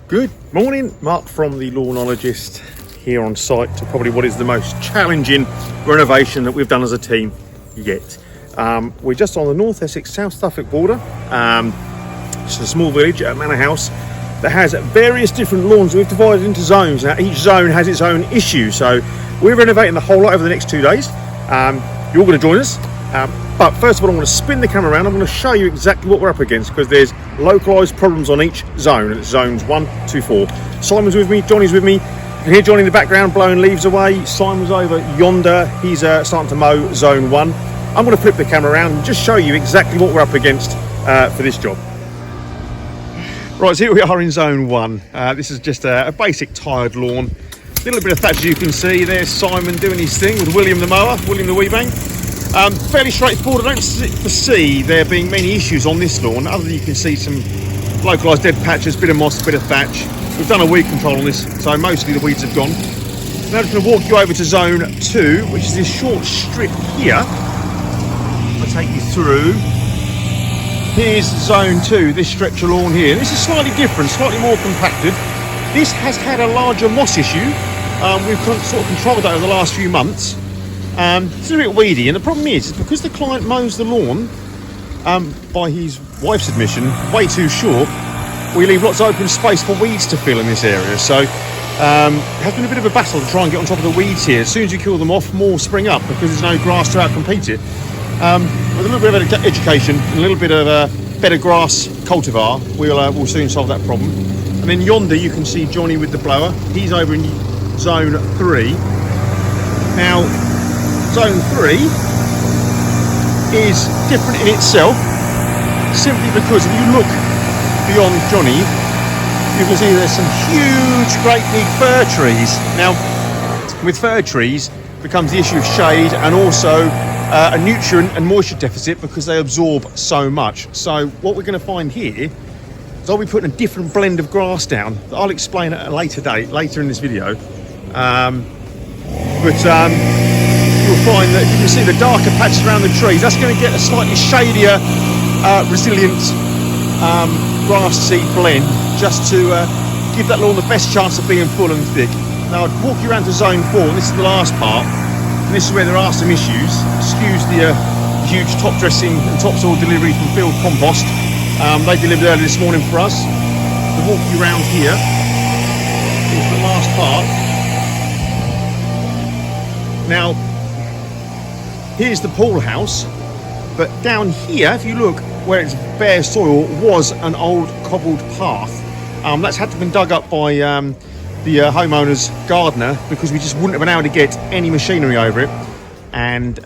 Good morning, Mark from the Lawnologist here on site to probably what is the most challenging renovation that we've done as a team yet. We're just on the North Essex South Suffolk border. It's a small village at Manor House that has various different lawns. We've divided into zones. Now each zone has its own issue, so we're renovating the whole lot over the next 2 days. You're all going to join us. But first of all, I'm going to spin the camera around. I'm going to show you exactly what we're up against because there's localised problems on each zone, and it's zones 1, 2, 4. Simon's with me, Johnny's with me. You can hear Johnny in the background blowing leaves away. Simon's over yonder. He's starting to mow zone 1. I'm going to flip the camera around and just show you exactly what we're up against for this job. Right, so here we are in zone 1. This is just a basic tired lawn. A little bit of thatch, as you can see. There's Simon doing his thing with William the mower, William the wee bang. Fairly straightforward. I don't foresee there being many issues on this lawn, other than you can see some localised dead patches, bit of moss, bit of thatch. We've done a weed control on this, so mostly the weeds have gone. Now I'm just going to walk you over to zone 2, which is this short strip here. I'll take you through. Here's zone 2, this stretch of lawn here. This is slightly different, slightly more compacted. This has had a larger moss issue. We've sort of controlled that over the last few months. It's a bit weedy, and the problem is because the client mows the lawn, by his wife's admission, way too short, we leave lots of open space for weeds to fill in this area. So it has been a bit of a battle to try and get on top of the weeds here. As soon as you kill them off, more spring up because there's no grass to outcompete it. With a little bit of education and a little bit of better grass cultivar, we'll soon solve that problem. And then yonder you can see Johnny with the blower. He's over in zone 3. Now, zone 3 is different in itself, simply because if you look beyond Johnny, you can see there's some huge, great big fir trees. Now, with fir trees becomes the issue of shade and also a nutrient and moisture deficit because they absorb so much. So what we're going to find here is I'll be putting a different blend of grass down that I'll explain at a later date, later in this video. You'll find that you can see the darker patches around the trees. That's going to get a slightly shadier, resilient grass seed blend, just to give that lawn the best chance of being full and thick. Now I'd walk you around to zone 4, and this is the last part, and this is where there are some issues. Excuse the huge top dressing and topsoil delivery from Field Compost. They delivered early this morning for us. To walk you around here, here's the last part. Now, here's the pool house, but down here, if you look where it's bare soil, was an old cobbled path. That's had to have been dug up by the homeowner's gardener because we just wouldn't have been able to get any machinery over it, and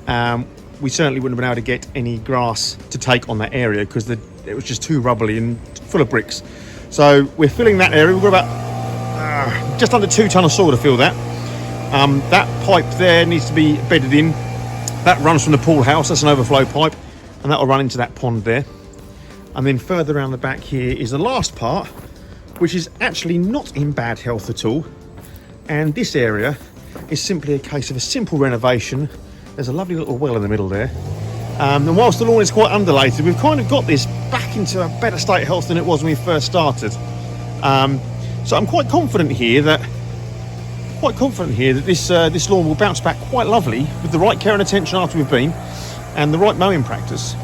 we certainly wouldn't have been able to get any grass to take on that area because it was just too rubbly and full of bricks. So we're filling that area. We've got about just under 2 tonne of soil to fill that. That pipe there needs to be bedded in. That runs from the pool house, that's an overflow pipe, and that will run into that pond there. And then further around the back here is the last part, which is actually not in bad health at all. And this area is simply a case of a simple renovation. There's a lovely little well in the middle there. And whilst the lawn is quite undulated, we've kind of got this back into a better state of health than it was when we first started. So I'm quite confident here that this lawn will bounce back quite lovely with the right care and attention after we've been, and the right mowing practice.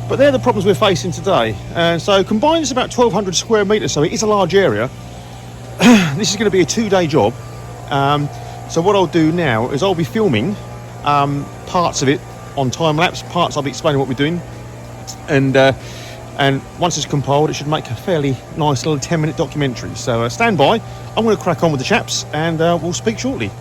But they're the problems we're facing today. So combined it's about 1,200 square metres, so it is a large area. This is going to be a 2-day job. So what I'll do now is I'll be filming parts of it on time lapse, parts I'll be explaining what we're doing, and once it's compiled, it should make a fairly nice little 10-minute documentary. So stand by. I'm going to crack on with the chaps, and we'll speak shortly.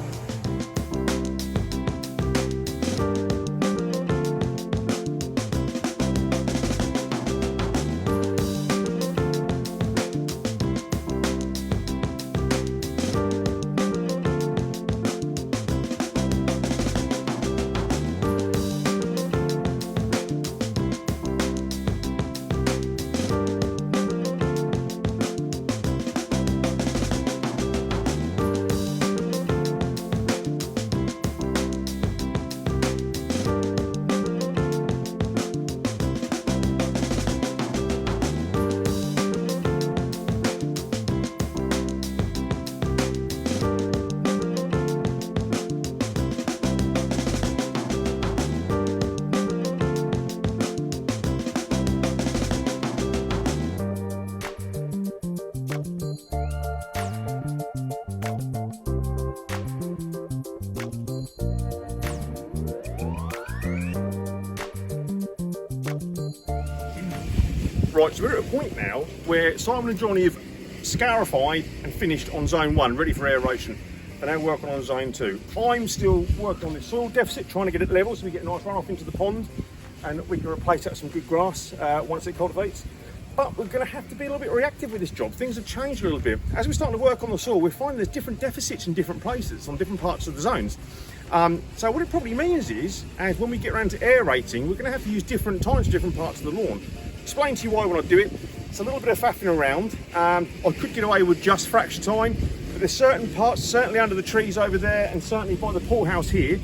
Right, so we're at a point now where Simon and Johnny have scarified and finished on zone 1, ready for aeration. They're now working on zone 2. I'm still working on this soil deficit, trying to get it level so we get a nice runoff into the pond and we can replace that with some good grass once it cultivates. But we're going to have to be a little bit reactive with this job. Things have changed a little bit. As we're starting to work on the soil, we're finding there's different deficits in different places, on different parts of the zones. So what it probably means is, as when we get around to aerating, we're going to have to use different times for different parts of the lawn. Explain to you why when I do it. It's a little bit of faffing around. I could get away with just fracture time, but there's certain parts, certainly under the trees over there, and certainly by the pool house here,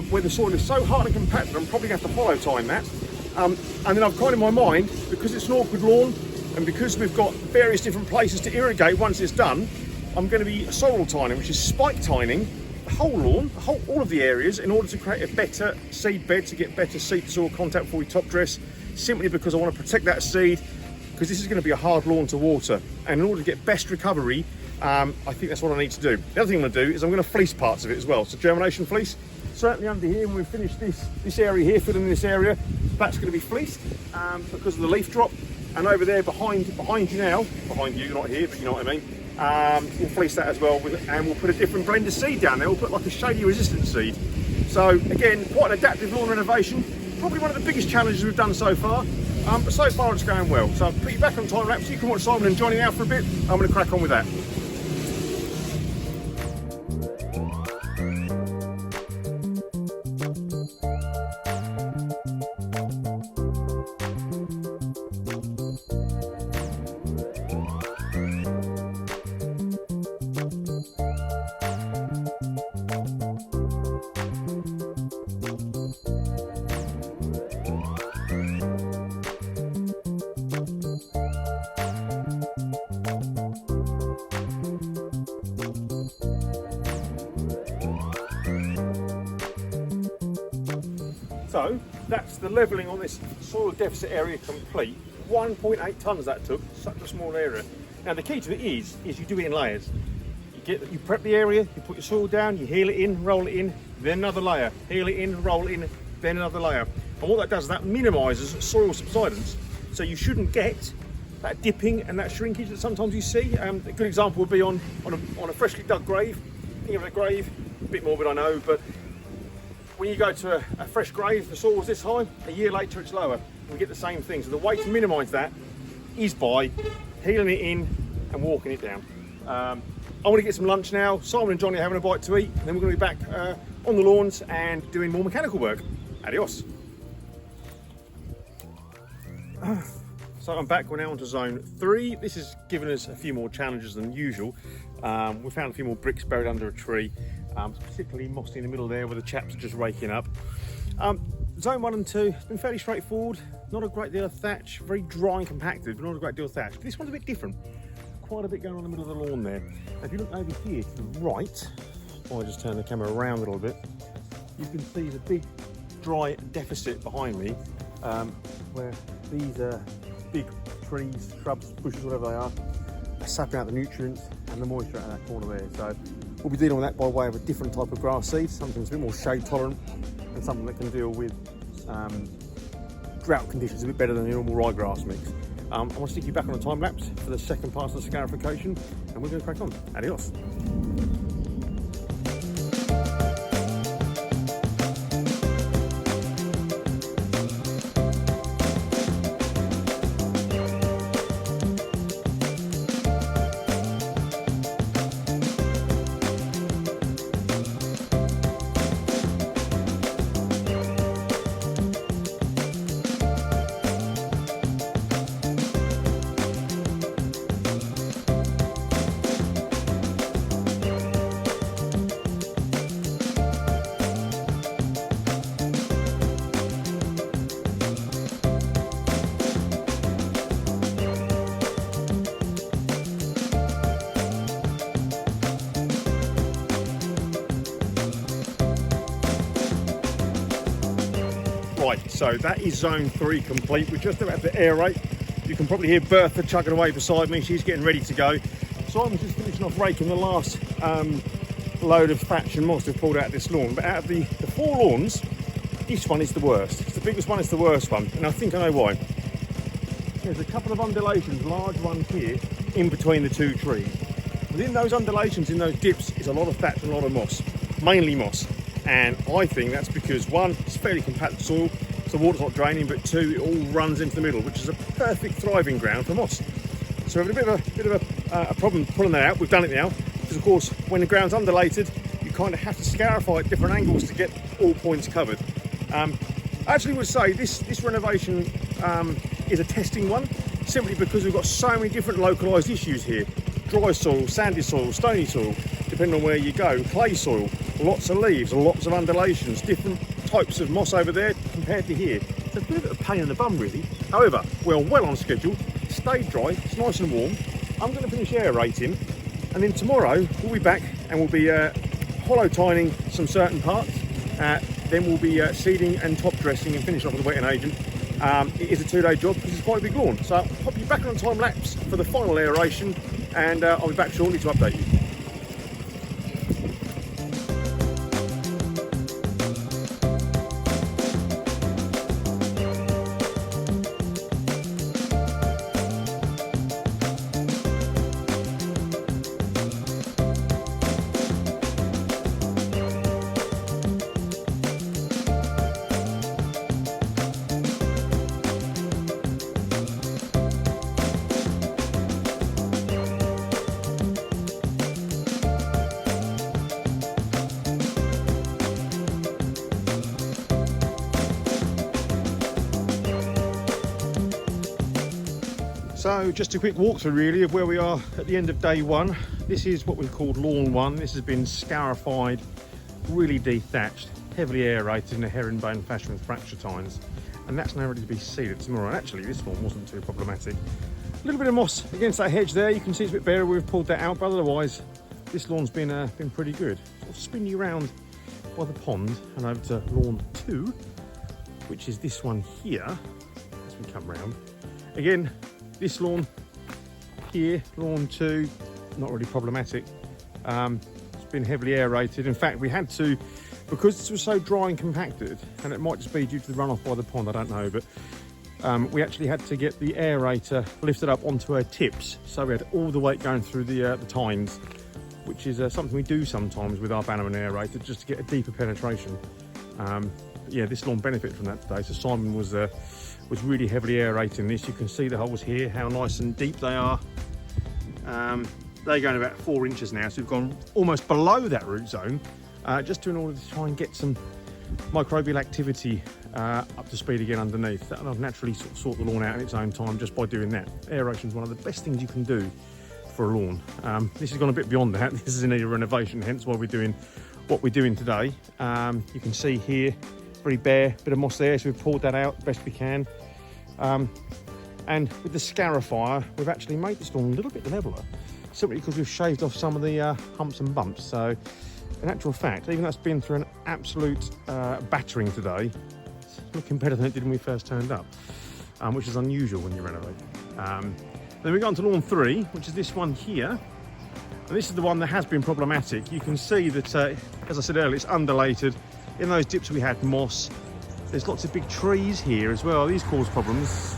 where the soil is so hard and compacted, I'm probably going to have to hollow time that. And then I've got in my mind, because it's an awkward lawn, and because we've got various different places to irrigate once it's done, I'm going to be sorrel tining, which is spike tining the whole lawn, all of the areas, in order to create a better seed bed, to get better seed to soil contact before we top dress, simply because I want to protect that seed, because this is going to be a hard lawn to water. And in order to get best recovery, I think that's what I need to do. The other thing I'm going to do is I'm going to fleece parts of it as well. So germination fleece, certainly under here, when we finish this area here, filling in this area, that's going to be fleeced because of the leaf drop. And over there behind you now, behind you, not here, but you know what I mean, we'll fleece that as well, and we'll put a different blend of seed down there. We'll put like a shady resistant seed. So again, quite an adaptive lawn renovation. Probably one of the biggest challenges we've done so far, but so far it's going well. So I'll put you back on time lapse. You can watch Simon and Johnny now for a bit. I'm going to crack on with that. So that's the levelling on this soil deficit area complete. 1.8 tonnes that took, such a small area. Now the key to it is you do it in layers. You prep the area, you put your soil down, you heel it in, roll it in, then another layer, heel it in, roll it in, then another layer. And what that does is that minimises soil subsidence. So you shouldn't get that dipping and that shrinkage that sometimes you see. A good example would be on a freshly dug grave. Think of a grave, a bit morbid I know, but when you go to a fresh grave, the soil's this high, a year later it's lower. We get the same thing. So the way to minimise that is by heeling it in and walking it down. I want to get some lunch now. Simon and Johnny are having a bite to eat, and then we're going to be back on the lawns and doing more mechanical work. Adios. So I'm back, we're now onto zone 3. This has given us a few more challenges than usual. We found a few more bricks buried under a tree, particularly mossy in the middle there where the chaps are just raking up. Zone 1 and 2 has been fairly straightforward. Not a great deal of thatch, very dry and compacted, but not a great deal of thatch. This one's a bit different. Quite a bit going on in the middle of the lawn there. Now, if you look over here to the right, I'll just turn the camera around a little bit, you can see the big dry deficit behind me, where these big trees, shrubs, bushes, whatever they are sapping out the nutrients and the moisture out of that corner there. So we'll be dealing with that by way of a different type of grass seed, something that's a bit more shade tolerant and something that can deal with drought conditions a bit better than the normal ryegrass mix. I want to stick you back on a time lapse for the second part of the scarification, and we're going to crack on. Adios. Right, so that is zone 3 complete. We're just about to aerate. You can probably hear Bertha chugging away beside me. She's getting ready to go. So I'm just finishing off raking the last load of thatch and moss we've pulled out of this lawn. But out of the 4 lawns, this one is the worst. It's the biggest one, it's the worst one. And I think I know why. there's a couple of undulations, large ones here, in between the two trees. Within those undulations, in those dips, is a lot of thatch and a lot of moss, mainly moss. And I think that's because, one, it's fairly compact soil, so the water's not draining, but two, it all runs into the middle, which is a perfect thriving ground for moss. So we've had a bit of a problem pulling that out. We've done it now, because of course, when the ground's undulated, you kind of have to scarify at different angles to get all points covered. I actually would say this renovation is a testing one, simply because we've got so many different localised issues here. Dry soil, sandy soil, stony soil, depending on where you go, clay soil, lots of leaves, lots of undulations, different types of moss over there compared to here. So it's a bit of a pain in the bum really. However, we're well on schedule, stayed dry, it's nice and warm. I'm going to finish aerating, and then tomorrow we'll be back and we'll be hollow tining some certain parts. Then we'll be seeding and top dressing and finish off with a wetting agent. It is a 2-day job because it's quite a big lawn. So I'll pop you back on time lapse for the final aeration, and I'll be back shortly to update you. So just a quick walkthrough really of where we are at the end of day one. This is what we've called lawn one. This has been scarified, really dethatched, heavily aerated in a herringbone fashion with fracture tines, and that's now ready to be seeded tomorrow. And actually this one wasn't too problematic. A little bit of moss against that hedge there, you can see it's a bit bare. We've pulled that out, but otherwise this lawn's been pretty good. I'll spin you around by the pond and over to lawn 2, which is this one here as we come round. Again, this lawn here, lawn 2, not really problematic. It's been heavily aerated. In fact, we had to, because this was so dry and compacted, and it might just be due to the runoff by the pond, I don't know, but we actually had to get the aerator lifted up onto her tips, so we had all the weight going through the tines, which is something we do sometimes with our Bannerman aerator, just to get a deeper penetration. Yeah, this lawn benefited from that today. So Simon was really heavily aerating this. You can see the holes here, how nice and deep they are. They're going about 4 inches now, so we've gone almost below that root zone, just in order to try and get some microbial activity up to speed again underneath. That'll naturally sort the lawn out in its own time just by doing that. Aeration is one of the best things you can do for a lawn. This has gone a bit beyond that. This is in need of renovation, hence why we're doing what we're doing today. You can see here, very bare, bit of moss there, so we've pulled that out best we can. And with the scarifier, we've actually made this lawn a little bit leveler, simply because we've shaved off some of the humps and bumps. So in actual fact, even though it's been through an absolute battering today, it's looking better than it did when we first turned up, which is unusual when you renovate. Then we go on to lawn 3, which is this one here. And this is the one that has been problematic. You can see that, as I said earlier, it's undulated. In those dips we had moss. There's lots of big trees here as well. These cause problems.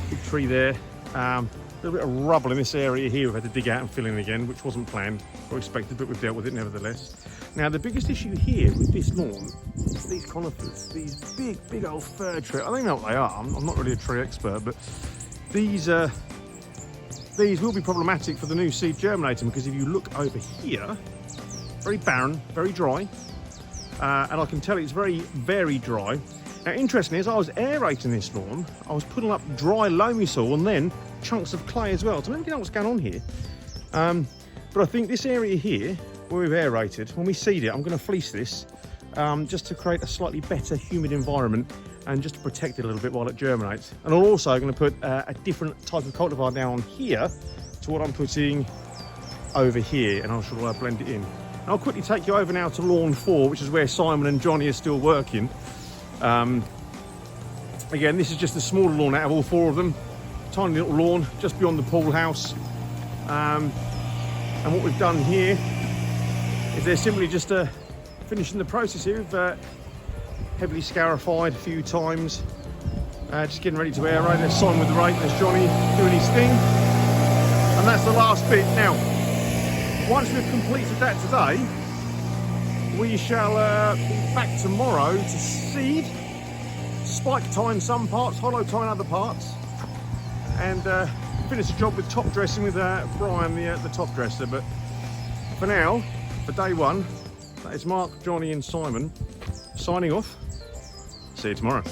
Big tree there. A little bit of rubble in this area here we've had to dig out and fill in again, which wasn't planned or expected, but we've dealt with it nevertheless. Now the biggest issue here with this lawn is these conifers, these big old fir trees. I don't know what they are. I'm not really a tree expert, but these will be problematic for the new seed germinating, because if you look over here, very barren, very dry. And I can tell it's very dry. Now interestingly, as I was aerating this lawn, I was putting up dry loamy soil and then chunks of clay as well. So I don't know what's going on here. But I think this area here, where we've aerated, when we seed it, I'm going to fleece this just to create a slightly better humid environment and just to protect it a little bit while it germinates. And I'm also going to put a different type of cultivar down here to what I'm putting over here, and I shall blend it in. I'll quickly take you over now to lawn 4, which is where Simon and Johnny are still working. Again, this is just a smaller lawn out of all 4 of them. Tiny little lawn just beyond the pool house. And what we've done here is they're simply just finishing the process here. We've heavily scarified a few times, Just getting ready to aerate. There's Simon with the rake, there's Johnny doing his thing. And that's the last bit. Now, once we've completed that today, we shall be back tomorrow to seed, spike tine some parts, hollow tine other parts, and finish the job with top dressing with Brian, the top dresser. But for now, for day one, that is Mark, Johnny and Simon signing off. See you tomorrow.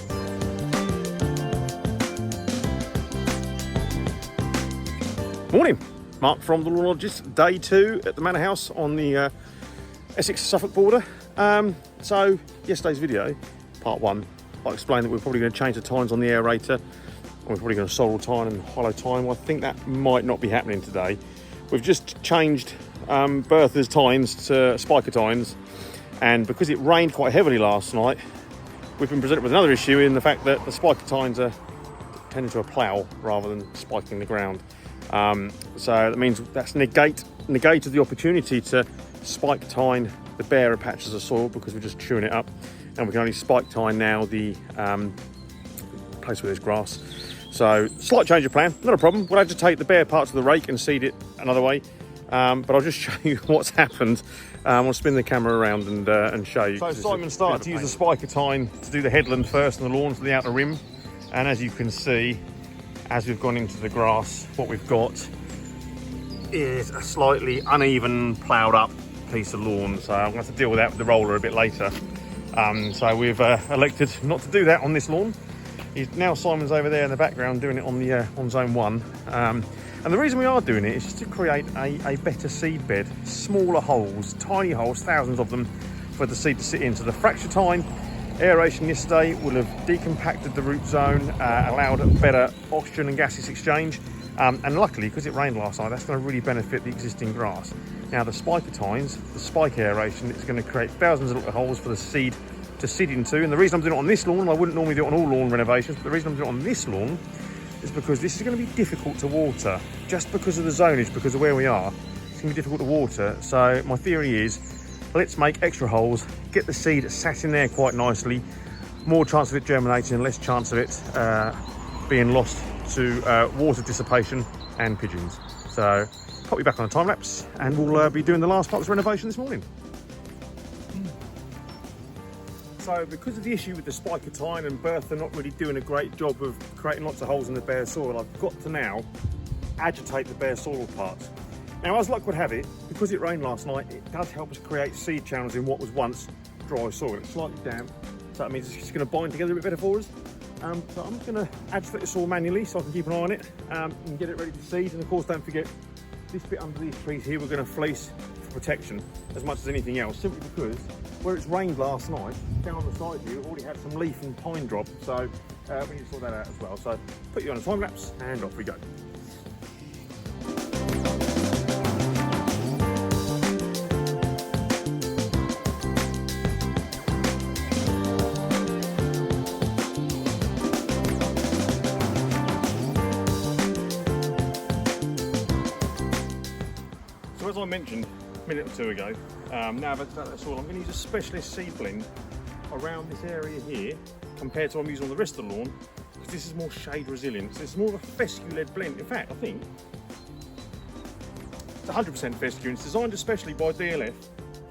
Morning, Mark from the Lawn-ologist, day 2 at the Manor House on the Essex-Suffolk border. So yesterday's video, part 1, I explained that we're probably going to change the tines on the aerator, and we're probably going to solder tine and hollow tine. Well, I think that might not be happening today. We've just changed Bertha's tines to spiker tines, and because it rained quite heavily last night, we've been presented with another issue in the fact that the spiker tines are tending to a plough rather than spiking the ground. So that means that's negated the opportunity to spike tine the barer patches of soil because we're just chewing it up, and we can only spike tine now the place where there's grass. So slight change of plan, not a problem. We'll agitate the bare parts of the rake and seed it another way, but I'll just show you what's happened. I'll spin the camera around and show you. So Simon started to use the spiker tine to do the headland first and the lawn to the outer rim, and as you can see, as we've gone into the grass, what we've got is a slightly uneven ploughed up piece of lawn, so I'm going to have to deal with that with the roller a bit later. So we've elected not to do that on this lawn. Now Simon's over there in the background doing it on the on zone 1, and the reason we are doing it is just to create a better seed bed, smaller holes, tiny holes, thousands of them for the seed to sit in. So the fracture tine aeration yesterday will have decompacted the root zone, allowed a better oxygen and gaseous exchange, and luckily, because it rained last night, that's going to really benefit the existing grass. Now the spiker tines, the spike aeration, it's going to create thousands of little holes for the seed to sit into, and the reason I'm doing it on this lawn, and I wouldn't normally do it on all lawn renovations, but the reason I'm doing it on this lawn is because this is going to be difficult to water, just because of the zonage, because of where we are. It's going to be difficult to water, so my theory is, let's make extra holes, get the seed sat in there quite nicely, more chance of it germinating, less chance of it being lost to water dissipation and pigeons. So pop you back on a time lapse, and we'll be doing the last part of this renovation this morning. So because of the issue with the spiker tine and Bertha not really doing a great job of creating lots of holes in the bare soil, I've got to now agitate the bare soil parts. Now, as luck would have it, because it rained last night, it does help us create seed channels in what was once dry soil. It's slightly damp, so that means it's just going to bind together a bit better for us. So I'm just going to agitate the soil manually so I can keep an eye on it and get it ready to seed. And of course, don't forget, this bit under these trees here, we're going to fleece for protection as much as anything else, simply because where it's rained last night, down on the side here, we've already had some leaf and pine drop, so we need to sort that out as well. So put you on a time lapse and off we go. So as I mentioned a minute or two ago, now I've done that soil, I'm going to use a specialist seed blend around this area here compared to what I'm using on the rest of the lawn, because this is more shade resilient. So it's more of a fescue-led blend. In fact, I think it's 100% fescue, and it's designed especially by DLF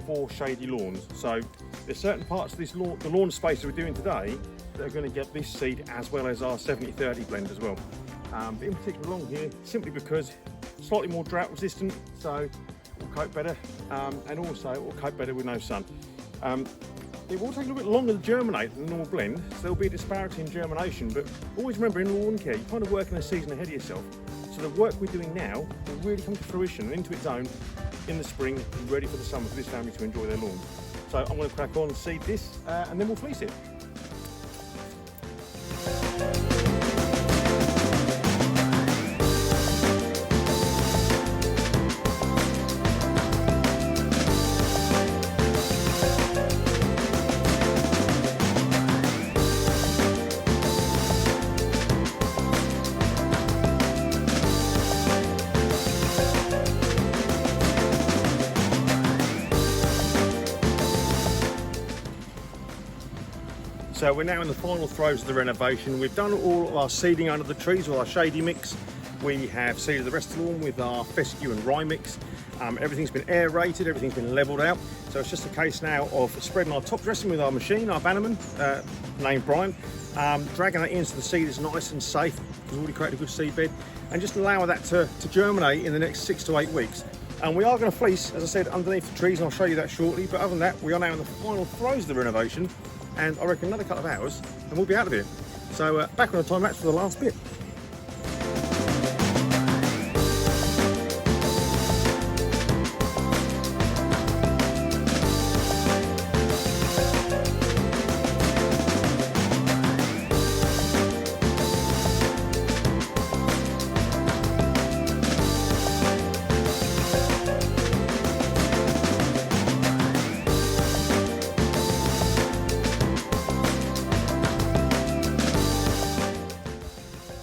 for shady lawns. So there's certain parts of this lawn, the lawn space that we're doing today, that are going to get this seed as well as our 70-30 blend as well. But in particular along here, simply because slightly more drought resistant, so it will cope better, and also it will cope better with no sun. It will take a little bit longer to germinate than the normal blend, so there'll be a disparity in germination, but always remember, in lawn care, you're kind of working a season ahead of yourself. So the work we're doing now will really come to fruition and into its own in the spring, and ready for the summer for this family to enjoy their lawn. So I'm going to crack on and seed this, and then we'll fleece it. So we're now in the final throes of the renovation. We've done all of our seeding under the trees with our shady mix. We have seeded the rest of the lawn with our fescue and rye mix. Everything's been aerated, everything's been levelled out. So it's just a case now of spreading our top dressing with our machine, our Bannerman, named Brian, dragging that in so the seed is nice and safe, because we've already created a good seed bed, and just allowing that to germinate in the next 6 to 8 weeks. And we are going to fleece, as I said, underneath the trees, and I'll show you that shortly. But other than that, we are now in the final throes of the renovation, and I reckon another couple of hours and we'll be out of here. So back on the time lapse for the last bit.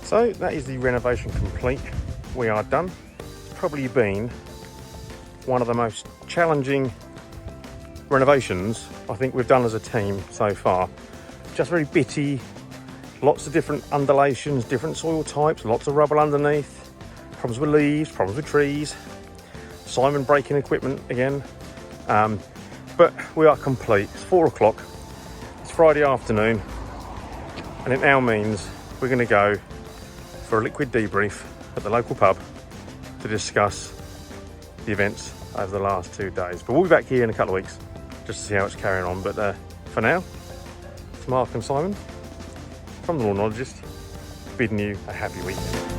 So that is the renovation complete. We are done. It's probably been one of the most challenging renovations I think we've done as a team so far. Just very bitty, lots of different undulations, different soil types, lots of rubble underneath, problems with leaves, problems with trees, Simon breaking equipment again. But we are complete. It's 4 o'clock, it's Friday afternoon, and it now means we're going to go for a liquid debrief at the local pub to discuss the events over the last 2 days. But we'll be back here in a couple of weeks just to see how it's carrying on. But for now, it's Mark and Simon from the Lawn Nologist bidding you a happy weekend.